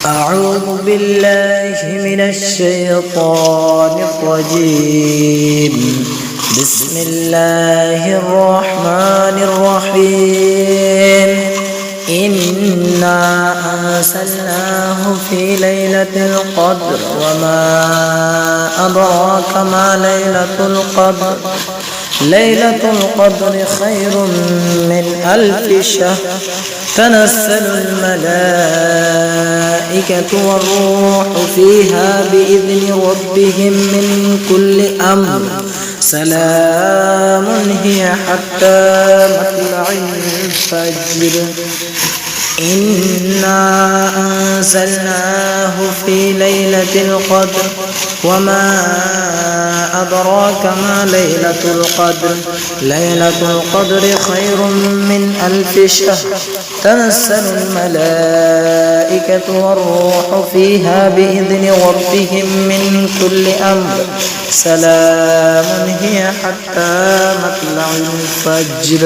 أعوذ بالله من الشيطان الرجيم. بسم الله الرحمن الرحيم. إنا أنزلناه في ليلة القدر وما أدراك ما ليلة القدر. ليلة القدر خير من 1000 شهر. تنزل الملائكة والروح فيها بإذن ربهم من كل أمر. سلام هي حتى مطلع الفجر. إنا أنزلناه في ليلة القدر وما أدراك ما ليلة القدر. ليلة القدر خير من 1000 شهر. تنزل الملائكة والروح فيها بإذن ربهم من كل أمر. سلام هي حتى مطلع الفجر.